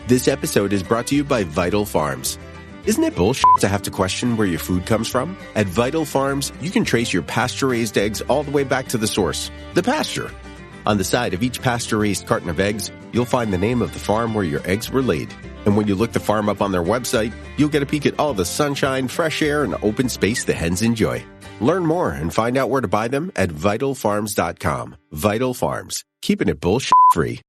This episode is brought to you by Vital Farms. Isn't it bullshit to have to question where your food comes from? At Vital Farms, you can trace your pasture-raised eggs all the way back to the source, the pasture. On the side of each pasture-raised carton of eggs, you'll find the name of the farm where your eggs were laid. And when you look the farm up on their website, you'll get a peek at all the sunshine, fresh air, and open space the hens enjoy. Learn more and find out where to buy them at vitalfarms.com. Vital Farms, keeping it bullshit-free.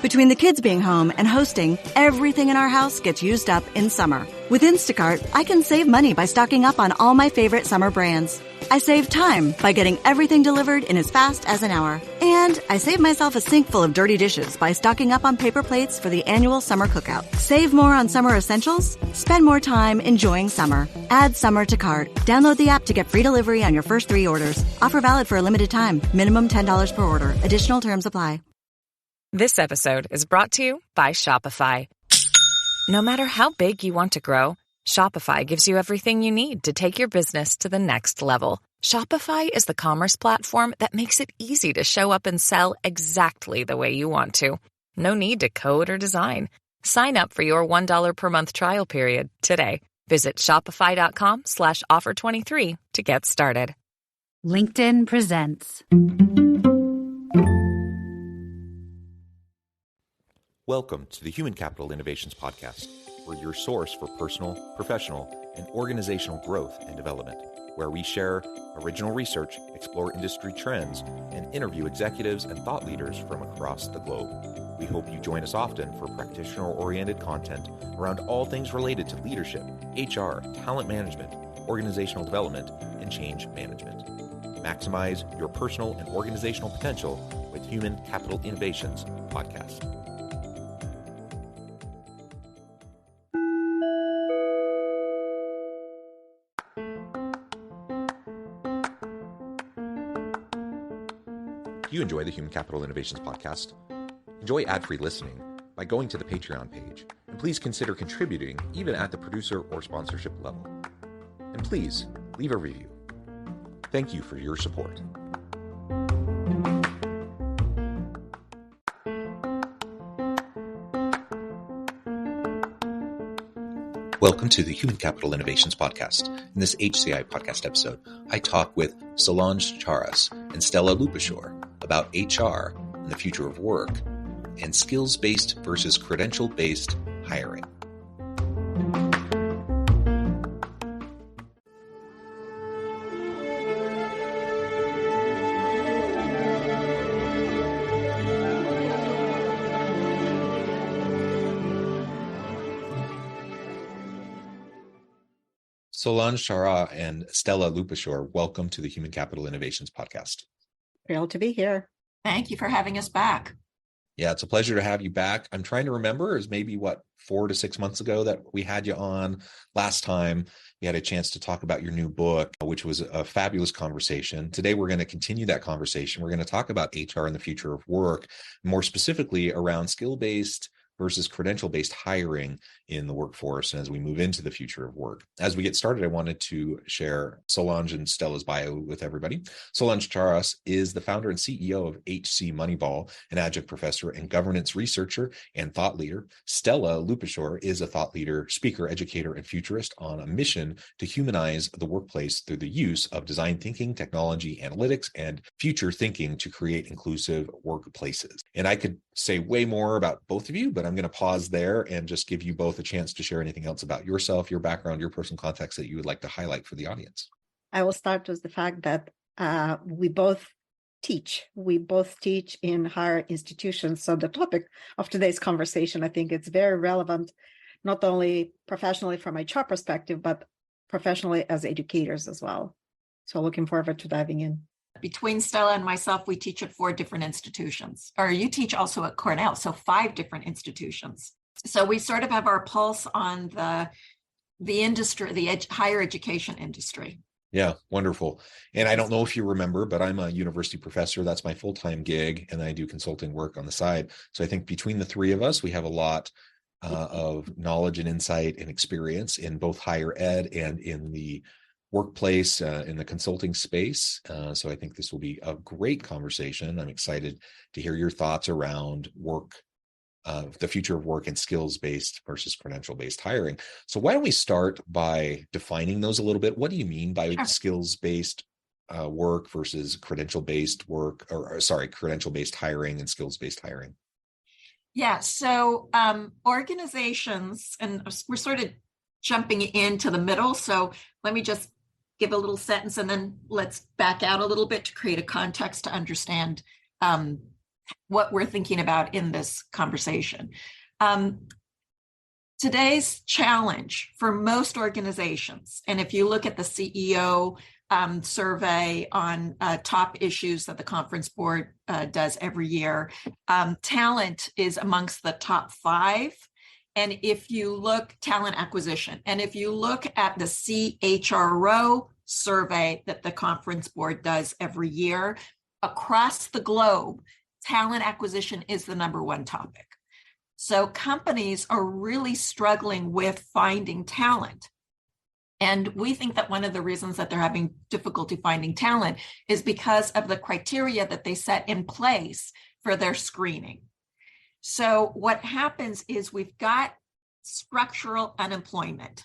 Between the kids being home and hosting, everything in our house gets used up in summer. With Instacart, I can save money by stocking up on all my favorite summer brands. I save time by getting everything delivered in as fast as an hour. And I save myself a sink full of dirty dishes by stocking up on paper plates for the annual summer cookout. Save more on summer essentials? Spend more time enjoying summer. Add summer to cart. Download the app to get free delivery on your first 3 orders. Offer valid for a limited time. Minimum $10 per order. Additional terms apply. This episode is brought to you by Shopify. No matter how big you want to grow, Shopify gives you everything you need to take your business to the next level. Shopify is the commerce platform that makes it easy to show up and sell exactly the way you want to. No need to code or design. Sign up for your $1 per month trial period today. Visit shopify.com/offer23 to get started. LinkedIn presents. Welcome to the Human Capital Innovations Podcast. We're your source for personal, professional, and organizational growth and development, where we share original research, explore industry trends, and interview executives and thought leaders from across the globe. We hope you join us often for practitioner-oriented content around all things related to leadership, HR, talent management, organizational development, and change management. Maximize your personal and organizational potential with Human Capital Innovations Podcast. If you enjoy the Human Capital Innovations Podcast, enjoy ad-free listening by going to the Patreon page, and please consider contributing even at the producer or sponsorship level. And please leave a review. Thank you for your support. Welcome to the Human Capital Innovations Podcast. In this HCI podcast episode, I talk with Solange Charas and Stela Lupushor about HR and the future of work and skills-based versus credential-based hiring. Solange Charas and Stela Lupushor, welcome to the Human Capital Innovations Podcast. Thrilled to be here. Thank you for having us back. Yeah, it's a pleasure to have you back. I'm trying to remember, it was maybe 4 to 6 months ago that we had you on last time. We had a chance to talk about your new book, which was a fabulous conversation. Today, we're going to continue that conversation. We're going to talk about HR and the future of work, more specifically around skill-based versus credential-based hiring in the workforce and as we move into the future of work. As we get started, I wanted to share Solange and Stela's bio with everybody. Solange Charas is the founder and CEO of HC Moneyball, an adjunct professor and governance researcher and thought leader. Stela Lupushor is a thought leader, speaker, educator, and futurist on a mission to humanize the workplace through the use of design thinking, technology, analytics, and future thinking to create inclusive workplaces. And I could say way more about both of you, but I'm going to pause there and just give you both a chance to share anything else about yourself, your background, your personal context that you would like to highlight for the audience. I will start with the fact that we both teach. We both teach in higher institutions. So the topic of today's conversation, I think it's very relevant, not only professionally from a HR perspective, but professionally as educators as well. So looking forward to diving in. Between Stella and myself, we teach at 4 different institutions, or you teach also at Cornell, so 5 different institutions. So we sort of have our pulse on the industry, the higher education industry. Yeah, wonderful. And I don't know if you remember, but I'm a university professor. That's my full-time gig, and I do consulting work on the side. So I think between the 3 of us, we have a lot of knowledge and insight and experience in both higher ed and in the workplace, in the consulting space. So I think this will be a great conversation. I'm excited to hear your thoughts around work the future of work and skills-based versus credential-based hiring. So why don't we start by defining those a little bit? What do you mean by skills-based work versus credential-based work, credential-based hiring and skills-based hiring? Yeah, so organizations, and we're sort of jumping into the middle, so let me just give a little sentence and then let's back out a little bit to create a context to understand what we're thinking about in this conversation. Today's challenge for most organizations, and if you look at the CEO survey on top issues that the conference board does every year, talent is amongst the top 5. And if you look, talent acquisition, and if you look at the CHRO survey that the conference board does every year, across the globe, talent acquisition is the number 1 topic. So companies are really struggling with finding talent. And we think that one of the reasons that they're having difficulty finding talent is because of the criteria that they set in place for their screening. So what happens is we've got structural unemployment.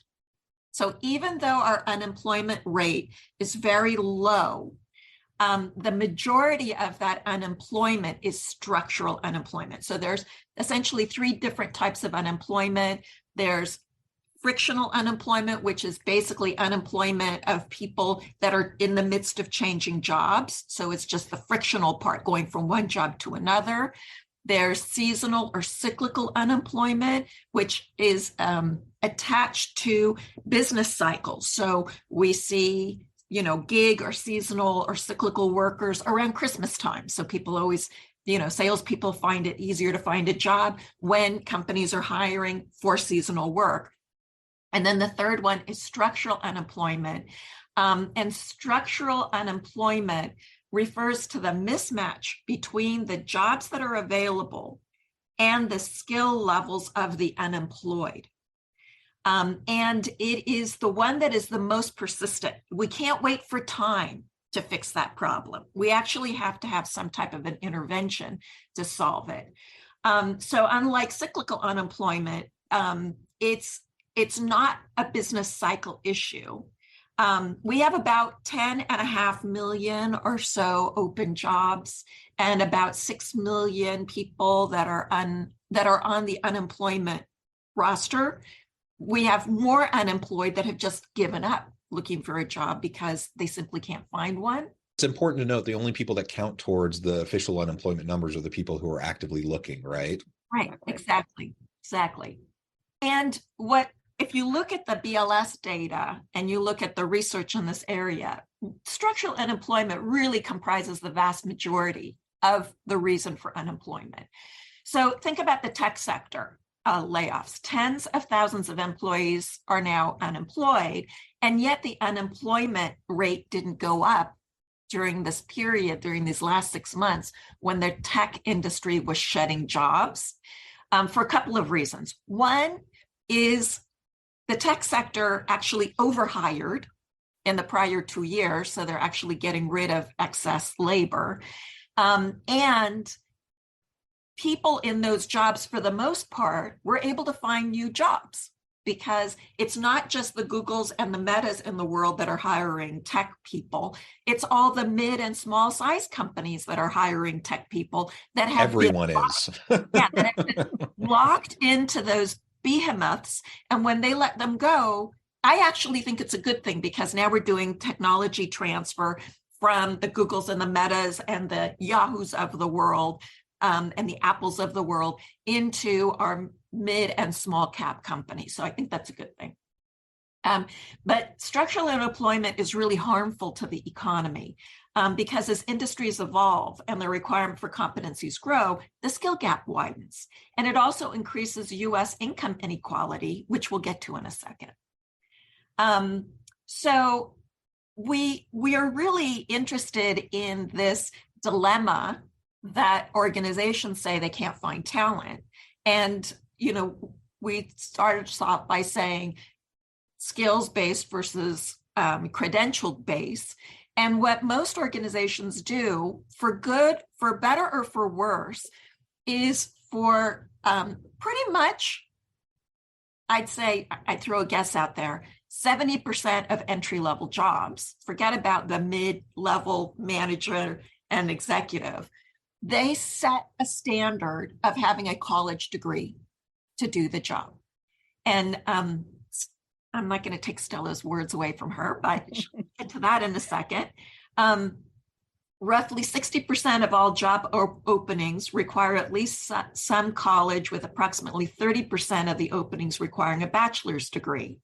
So even though our unemployment rate is very low, the majority of that unemployment is structural unemployment. So there's essentially 3 different types of unemployment. There's frictional unemployment, which is basically unemployment of people that are in the midst of changing jobs. So it's just the frictional part going from one job to another. There's seasonal or cyclical unemployment, which is attached to business cycles. So we see, gig or seasonal or cyclical workers around Christmas time. So people always, salespeople find it easier to find a job when companies are hiring for seasonal work. And then the third one is structural unemployment. And structural unemployment refers to the mismatch between the jobs that are available and the skill levels of the unemployed. And it is the one that is the most persistent. We can't wait for time to fix that problem. We actually have to have some type of an intervention to solve it. So unlike cyclical unemployment, it's not a business cycle issue. We have about 10.5 million or so open jobs and about 6 million people that are on the unemployment roster. We have more unemployed that have just given up looking for a job because they simply can't find one. It's important to note the only people that count towards the official unemployment numbers are the people who are actively looking, right? Right, exactly. And if you look at the BLS data and you look at the research in this area, structural unemployment really comprises the vast majority of the reason for unemployment. So think about the tech sector layoffs. Tens of thousands of employees are now unemployed, and yet the unemployment rate didn't go up during this period, during these last 6 months, when the tech industry was shedding jobs for a couple of reasons. One is the tech sector actually overhired in the prior 2 years, so they're actually getting rid of excess labor. And people in those jobs, for the most part, were able to find new jobs because it's not just the Googles and the Metas in the world that are hiring tech people. It's all the mid and small size companies that are hiring tech people that have everyone is. That have been locked into those behemoths. And when they let them go, I actually think it's a good thing because now we're doing technology transfer from the Googles and the Metas and the Yahoos of the world and the Apples of the world into our mid and small cap companies. So I think that's a good thing. But structural unemployment is really harmful to the economy because as industries evolve and the requirement for competencies grow, the skill gap widens. And it also increases U.S. income inequality, which we'll get to in a second. So we are really interested in this dilemma that organizations say they can't find talent. And, we started off by saying skills-based versus credential-based. And what most organizations do, for good, for better or for worse, is for pretty much, I'd say, I'd throw a guess out there, 70% of entry-level jobs, forget about the mid-level manager and executive, they set a standard of having a college degree to do the job. And I'm not going to take Stela's words away from her, but she'll get to that in a second. Roughly 60% of all job openings require at least some college, with approximately 30% of the openings requiring a bachelor's degree.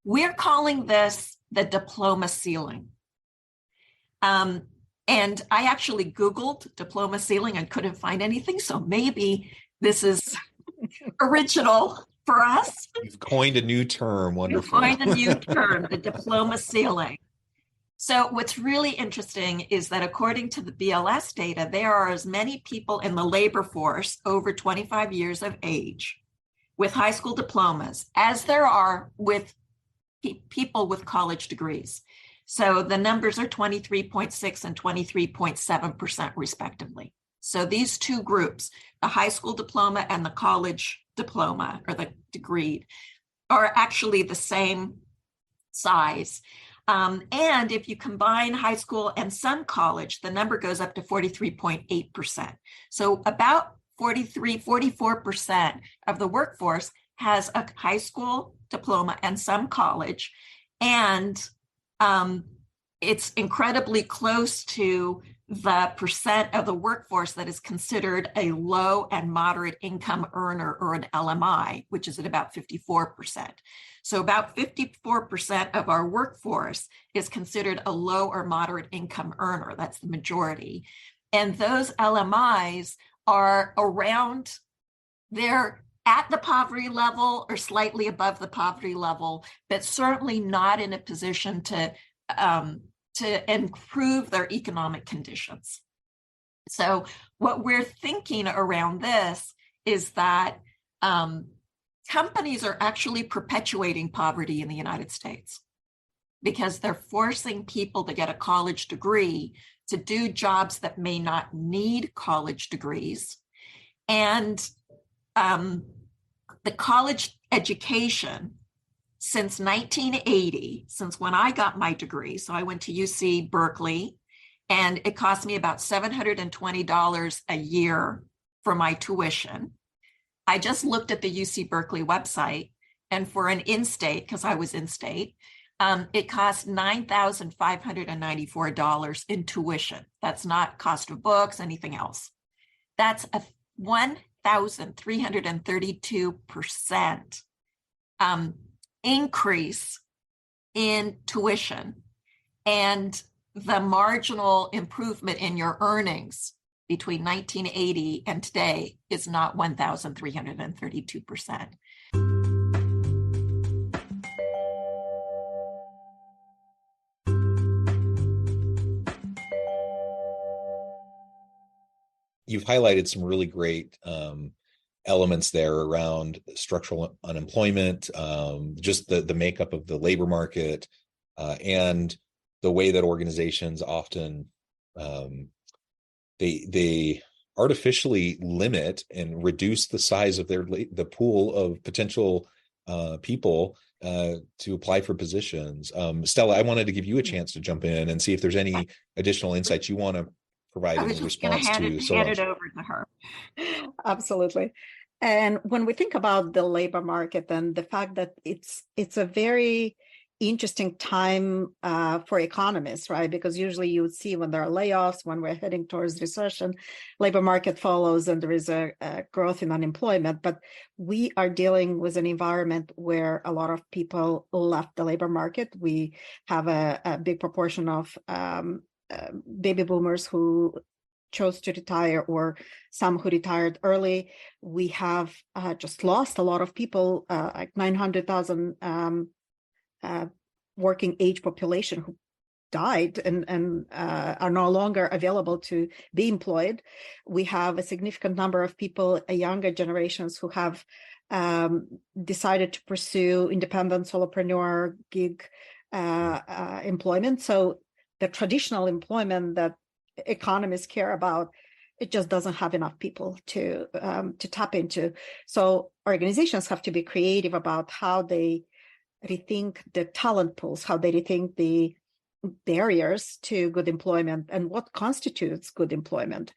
We're calling this the diploma ceiling. And I actually Googled diploma ceiling and couldn't find anything. So maybe this is original for us. You've coined a new term. Wonderful. You've coined a new term, the diploma ceiling. So what's really interesting is that according to the BLS data, there are as many people in the labor force over 25 years of age with high school diplomas as there are with people with college degrees. So the numbers are 23.6 and 23.7% respectively. So these two groups, the high school diploma and the college diploma or the degree, are actually the same size. And if you combine high school and some college, the number goes up to 43.8%. So about 44% of the workforce has a high school diploma and some college. And it's incredibly close to the percent of the workforce that is considered a low and moderate income earner, or an LMI, which is at about 54%. So about 54% of our workforce is considered a low or moderate income earner. That's the majority. And those LMIs are around, they're at the poverty level or slightly above the poverty level, but certainly not in a position to improve their economic conditions. So what we're thinking around this is that companies are actually perpetuating poverty in the United States because they're forcing people to get a college degree to do jobs that may not need college degrees. And the college education since 1980, since when I got my degree, so I went to UC Berkeley, and it cost me about $720 a year for my tuition. I just looked at the UC Berkeley website, and for an in-state, because I was in-state, it cost $9,594 in tuition. That's not cost of books, anything else. That's a 1,332% increase in tuition, and the marginal improvement in your earnings between 1980 and today is not 1,332%. You've highlighted some really great elements there around structural unemployment, just the makeup of the labor market, and the way that organizations often they artificially limit and reduce the size of the pool of potential people to apply for positions. Stela, I wanted to give you a chance to jump in and see if there's any additional insights you want to provide in response to Solange. Hand it over to her. Absolutely. And when we think about the labor market and the fact that it's a very interesting time for economists, right? Because usually you would see when there are layoffs, when we're heading towards recession, labor market follows and there is a growth in unemployment. But we are dealing with an environment where a lot of people left the labor market. We have a big proportion of baby boomers who chose to retire, or some who retired early. We have just lost a lot of people, like 900,000 working age population who died and are no longer available to be employed. We have a significant number of people, younger generations, who have decided to pursue independent solopreneur gig employment. So the traditional employment that economists care about it just doesn't have enough people to tap into. So organizations have to be creative about how they rethink the talent pools, how they rethink the barriers to good employment and what constitutes good employment.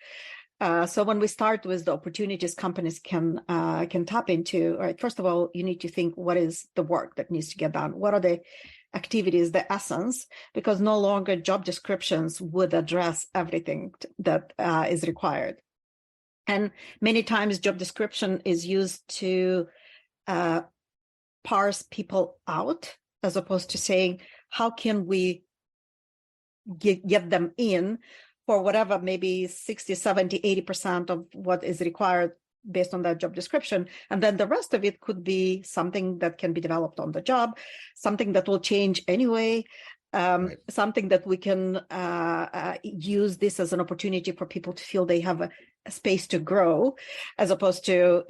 So when we start with the opportunities companies can tap into, right, first of all, you need to think, what is the work that needs to get done? What are the activities, the essence? Because no longer job descriptions would address everything that is required. And many times job description is used to parse people out, as opposed to saying, how can we get them in for whatever, maybe 60, 70, 80% of what is required based on that job description. And then the rest of it could be something that can be developed on the job, something that will change anyway, right. Something that we can use this as an opportunity for people to feel they have a space to grow, as opposed to,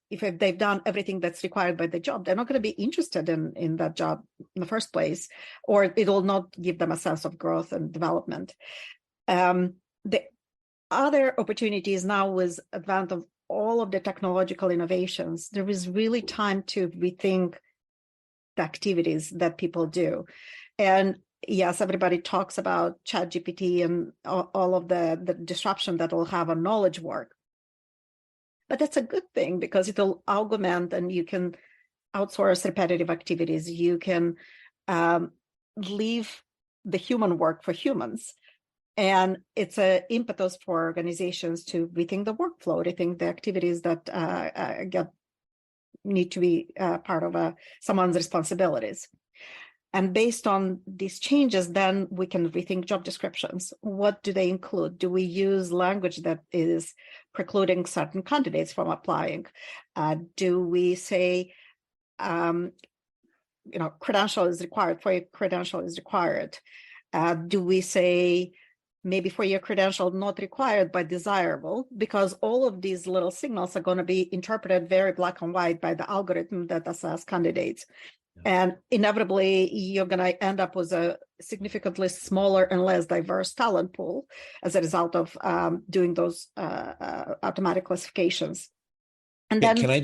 if they've done everything that's required by the job, they're not going to be interested in that job in the first place, or it will not give them a sense of growth and development. The other opportunities now, with advent of all of the technological innovations, there is really time to rethink the activities that people do. And yes, everybody talks about ChatGPT and all of the disruption that will have on knowledge work. But that's a good thing, because it'll augment, and you can outsource repetitive activities. You can leave the human work for humans. And it's an impetus for organizations to rethink the workflow, rethink the activities that need to be part of someone's responsibilities. And based on these changes, then we can rethink job descriptions. What do they include? Do we use language that is precluding certain candidates from applying? Do we say, credential is required, for your credential is required? Do we say, maybe for your credential, not required, but desirable? Because all of these little signals are going to be interpreted very black and white by the algorithm that assess candidates. And inevitably, you're going to end up with a significantly smaller and less diverse talent pool as a result of doing those automatic classifications. And then, can I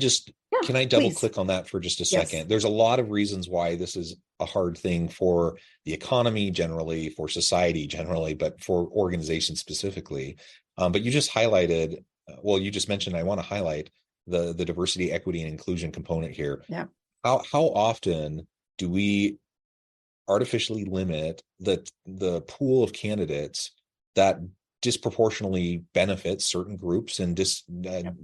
double please. click on that for just a Yes. second? There's a lot of reasons why this is a hard thing for the economy generally, for society generally, but for organizations specifically. But you just highlighted, you just mentioned, I want to highlight the diversity, equity, and inclusion component here. Yeah. How often do we artificially limit the pool of candidates that disproportionately benefit certain groups and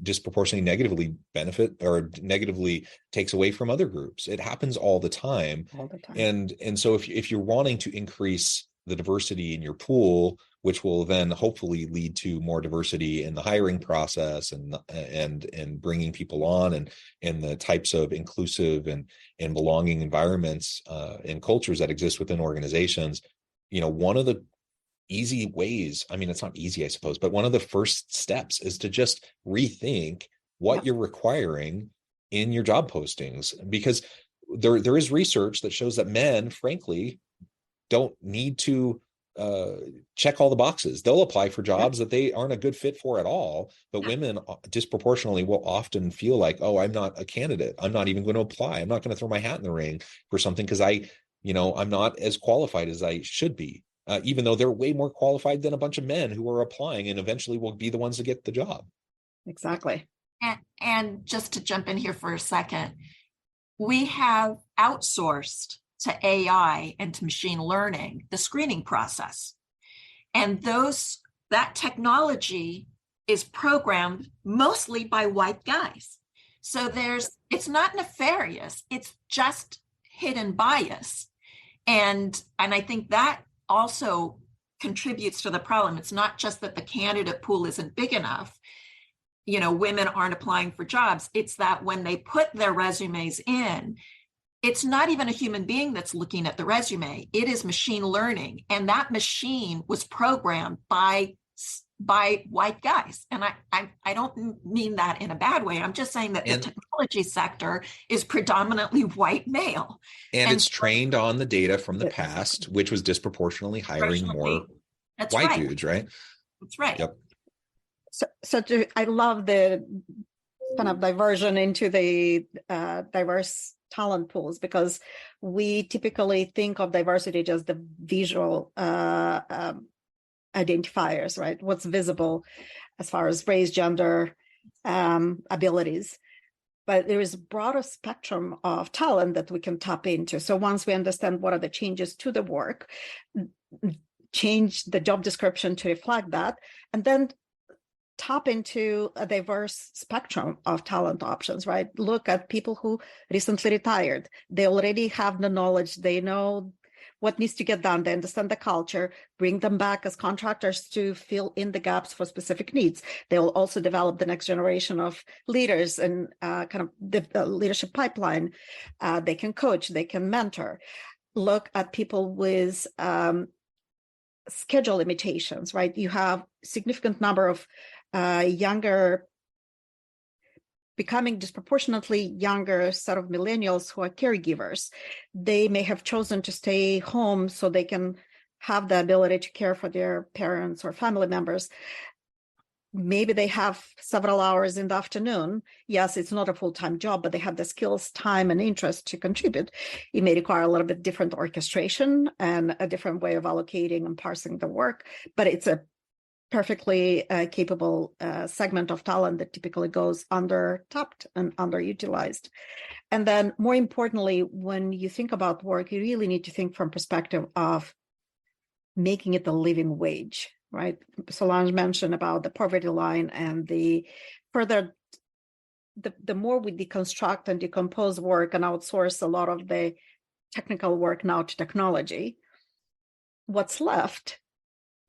disproportionately negatively benefit or negatively takes away from other groups? It happens all the time. And so if you're wanting to increase the diversity in your pool, which will then hopefully lead to more diversity in the hiring process and bringing people on and the types of inclusive and belonging environments and cultures that exist within organizations, one of the easy ways, it's not easy, I suppose, but one of the first steps is to just rethink what you're requiring in your job postings, because there is research that shows that men, frankly, don't need to check all the boxes. They'll apply for jobs that they aren't a good fit for at all. But women disproportionately will often feel like, oh, I'm not a candidate. I'm not even going to apply. I'm not going to throw my hat in the ring for something because I'm not as qualified as I should be, even though they're way more qualified than a bunch of men who are applying and eventually will be the ones to get the job. Exactly. And just to jump in here for a second, we have outsourced to AI and to machine learning the screening process. And that technology is programmed mostly by white guys. So it's not nefarious, it's just hidden bias. And I think that also contributes to the problem. It's not just that the candidate pool isn't big enough, women aren't applying for jobs. It's that when they put their resumes in, it's not even a human being that's looking at the resume. It is machine learning. And that machine was programmed by white guys. And I don't mean that in a bad way. I'm just saying that the technology sector is predominantly white male. And it's trained on the data from the past, which was disproportionately hiring more white dudes, right? That's right. Yep. I love the kind of diversion into the diverse talent pools, because we typically think of diversity as the visual identifiers, right? What's visible as far as race, gender, abilities. But there is a broader spectrum of talent that we can tap into. So once we understand what are the changes to the work, change the job description to reflect that, and then tap into a diverse spectrum of talent options, right? Look at people who recently retired. They already have the knowledge. They know what needs to get done. They understand the culture. Bring them back as contractors to fill in the gaps for specific needs. They will also develop the next generation of leaders and kind of the leadership pipeline. They can coach. They can mentor. Look at people with schedule limitations, right? You have significant number of becoming disproportionately younger set of millennials who are caregivers. They may have chosen to stay home so they can have the ability to care for their parents or family members. Maybe they have several hours in the afternoon. Yes, it's not a full-time job, but they have the skills, time, and interest to contribute. It may require a little bit different orchestration and a different way of allocating and parsing the work, but it's a perfectly capable segment of talent that typically goes under-tapped and underutilized. And then more importantly, when you think about work, you really need to think from perspective of making it a living wage, right? Solange mentioned about the poverty line, and the more we deconstruct and decompose work and outsource a lot of the technical work now to technology, what's left,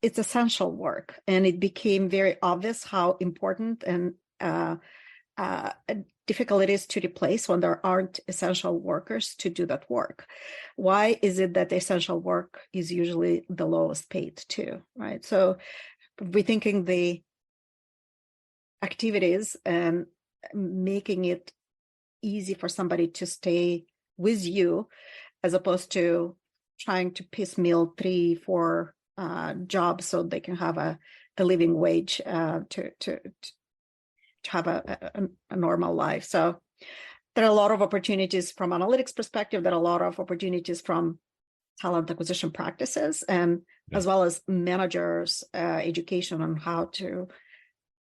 it's essential work. And it became very obvious how important and difficult it is to replace when there aren't essential workers to do that work. Why is it that essential work is usually the lowest paid too, right? So rethinking the activities and making it easy for somebody to stay with you, as opposed to trying to piecemeal 3-4 jobs so they can have a living wage to have a normal life. So there are a lot of opportunities from analytics perspective. There are a lot of opportunities from talent acquisition practices, and as well as managers' education on how to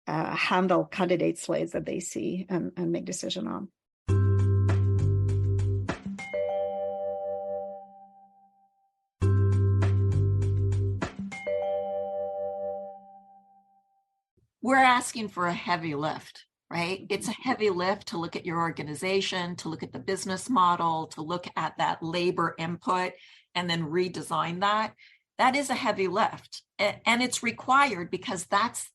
handle candidate slates that they see and make decision on. We're asking for a heavy lift, right? It's a heavy lift to look at your organization, to look at the business model, to look at that labor input, and then redesign that. That is a heavy lift. And it's required because that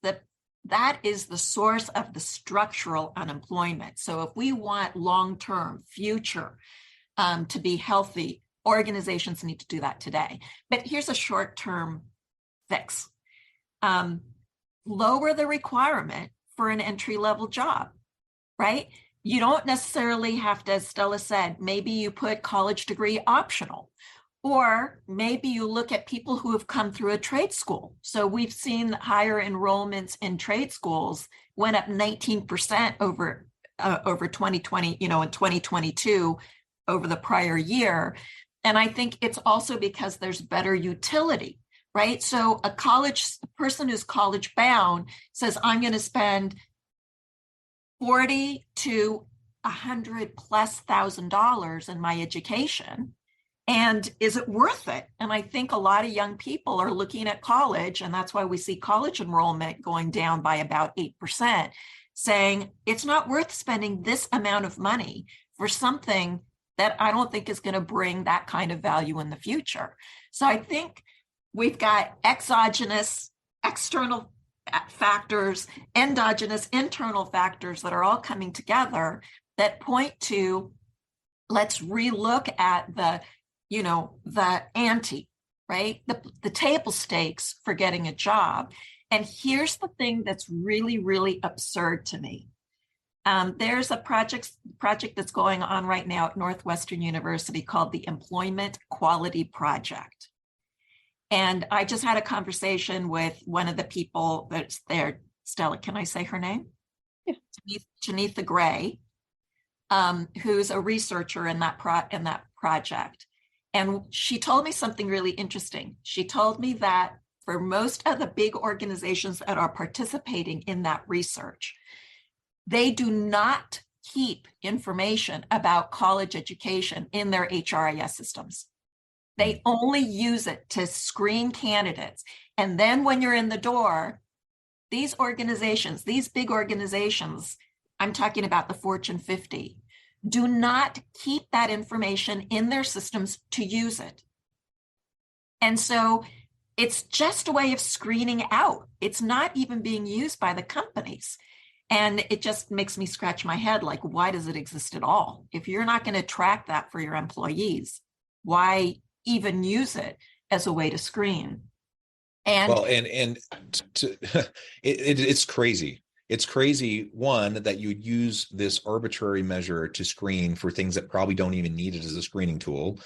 is the source of the structural unemployment. So if we want long-term future to be healthy, organizations need to do that today. But here's a short-term fix. Lower the requirement for an entry-level job, right? You don't necessarily have to, as Stela said, maybe you put college degree optional, or maybe you look at people who have come through a trade school. So we've seen higher enrollments in trade schools went up 19% over 2020, in 2022 over the prior year. And I think it's also because there's better utility. Right. So a person who's college bound says, I'm going to spend $40,000 to $100,000+ in my education. And is it worth it? And I think a lot of young people are looking at college, and that's why we see college enrollment going down by about 8%, saying it's not worth spending this amount of money for something that I don't think is going to bring that kind of value in the future. So I think we've got exogenous, external factors, endogenous, internal factors that are all coming together that point to, let's relook at the ante, right? The table stakes for getting a job. And here's the thing that's really, really absurd to me. There's a project that's going on right now at Northwestern University called the Employment Quality Project. And I just had a conversation with one of the people that's there Stella, can I say her name? Yeah. Janitha Gray, who's a researcher in that project. And she told me something really interesting. She told me that for most of the big organizations that are participating in that research, they do not keep information about college education in their HRIS systems. They only use it to screen candidates. And then when you're in the door, these organizations, these big organizations, I'm talking about the Fortune 50, do not keep that information in their systems to use it. And so it's just a way of screening out. It's not even being used by the companies. And it just makes me scratch my head, like, why does it exist at all? If you're not going to track that for your employees, why even use it as a way to screen? And well, it's crazy. It's crazy, one, that you would use this arbitrary measure to screen for things that probably don't even need it as a screening tool.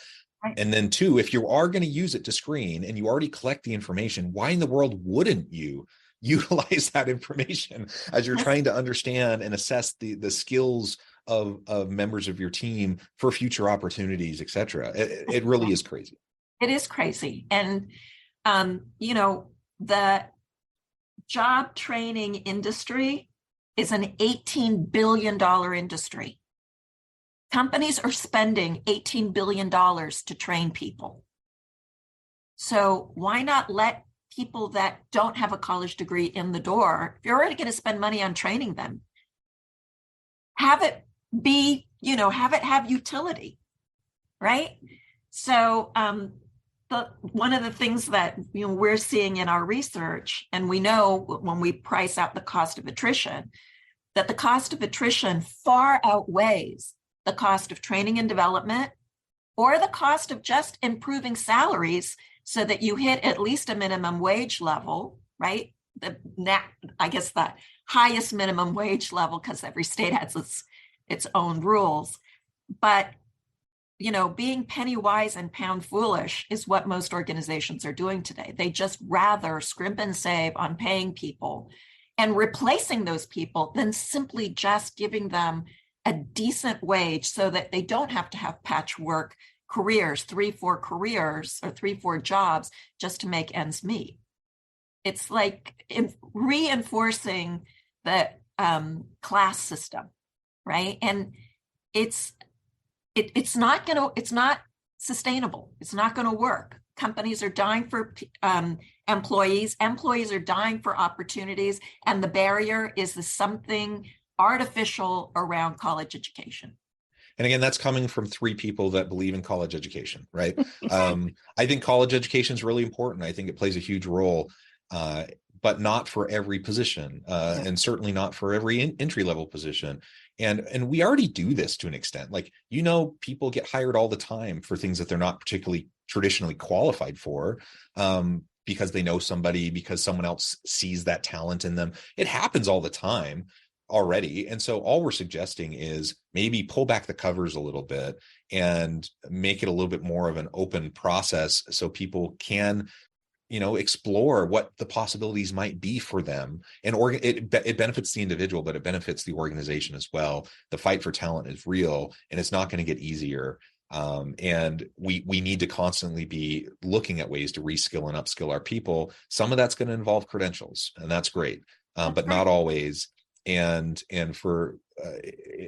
Right. And then two, if you are going to use it to screen and you already collect the information, why in the world wouldn't you utilize that information as you're trying to understand and assess the skills of members of your team for future opportunities, et cetera? It really is crazy. It is crazy. And, the job training industry is an $18 billion industry. Companies are spending $18 billion to train people. So why not let people that don't have a college degree in the door? If you're already going to spend money on training them, have it be, have it have utility, right? So one of the things that we're seeing in our research, and we know when we price out the cost of attrition, that the cost of attrition far outweighs the cost of training and development or the cost of just improving salaries so that you hit at least a minimum wage level, right? I guess the highest minimum wage level, because every state has its own rules. But being penny wise and pound foolish is what most organizations are doing today. They just rather scrimp and save on paying people and replacing those people than simply just giving them a decent wage so that they don't have to have patchwork careers, 3-4 careers or 3-4 jobs just to make ends meet. It's like reinforcing the class system, right? And it's not sustainable. It's not going to work. Companies are dying for employees. Employees are dying for opportunities. And the barrier is something artificial around college education. And again, that's coming from 3 people that believe in college education, right? I think college education is really important. I think it plays a huge role, but not for every position, and certainly not for every entry-level position. And we already do this to an extent. Like, people get hired all the time for things that they're not particularly traditionally qualified for, because they know somebody, because someone else sees that talent in them. It happens all the time already. And so all we're suggesting is maybe pull back the covers a little bit and make it a little bit more of an open process so people can explore what the possibilities might be for them. And it benefits the individual, but it benefits the organization as well. The fight for talent is real, and it's not going to get easier. And we need to constantly be looking at ways to reskill and upskill our people. Some of that's going to involve credentials, and that's great, but not always. And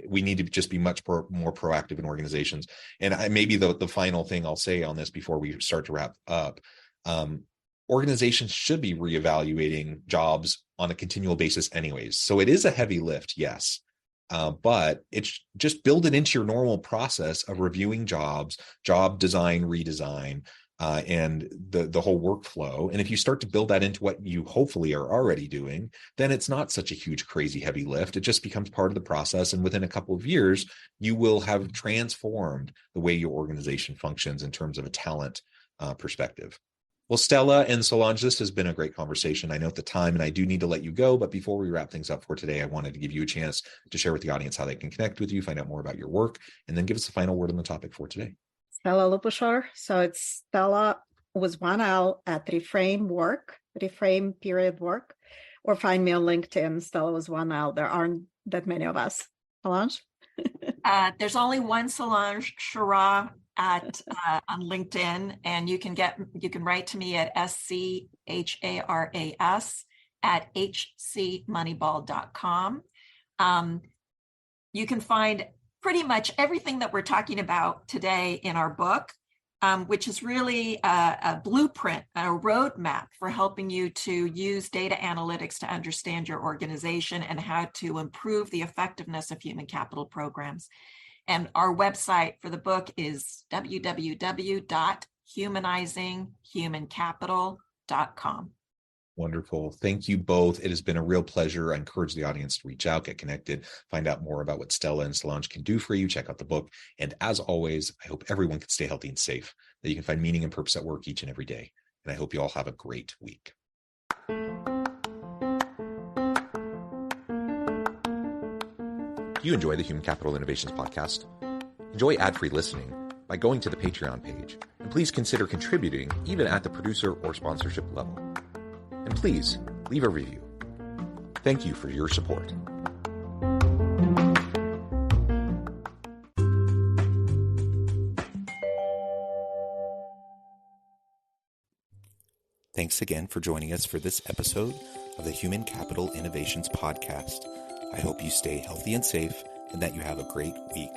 we need to just be much more proactive in organizations. And maybe the final thing I'll say on this before we start to wrap up, organizations should be reevaluating jobs on a continual basis anyways. So it is a heavy lift, yes, but it's just build it into your normal process of reviewing jobs, job design, redesign, and the whole workflow. And if you start to build that into what you hopefully are already doing, then it's not such a huge, crazy, heavy lift. It just becomes part of the process. And within a couple of years, you will have transformed the way your organization functions in terms of a talent perspective. Well, Stella and Solange, this has been a great conversation. I know at the time, and I do need to let you go, but before we wrap things up for today, I wanted to give you a chance to share with the audience how they can connect with you, find out more about your work, and then give us the final word on the topic for today. Stela Lupushor. So it's Stela with one L at Reframe period work. or find me on LinkedIn. Stela was one out. There aren't that many of us. Solange? There's only one Solange Charas on LinkedIn, and you can write to me at SCHARAS@hcmoneyball.com. You can find pretty much everything that we're talking about today in our book, which is really a blueprint, a roadmap for helping you to use data analytics to understand your organization and how to improve the effectiveness of human capital programs. And our website for the book is www.humanizinghumancapital.com. Wonderful. Thank you both. It has been a real pleasure. I encourage the audience to reach out, get connected, find out more about what Stela and Solange can do for you. Check out the book. And as always, I hope everyone can stay healthy and safe, that you can find meaning and purpose at work each and every day. And I hope you all have a great week. Do you enjoy the Human Capital Innovations podcast? Enjoy ad-free listening by going to the Patreon page. And please consider contributing even at the producer or sponsorship level. And please leave a review. Thank you for your support. Thanks again for joining us for this episode of the Human Capital Innovations podcast. I hope you stay healthy and safe and that you have a great week.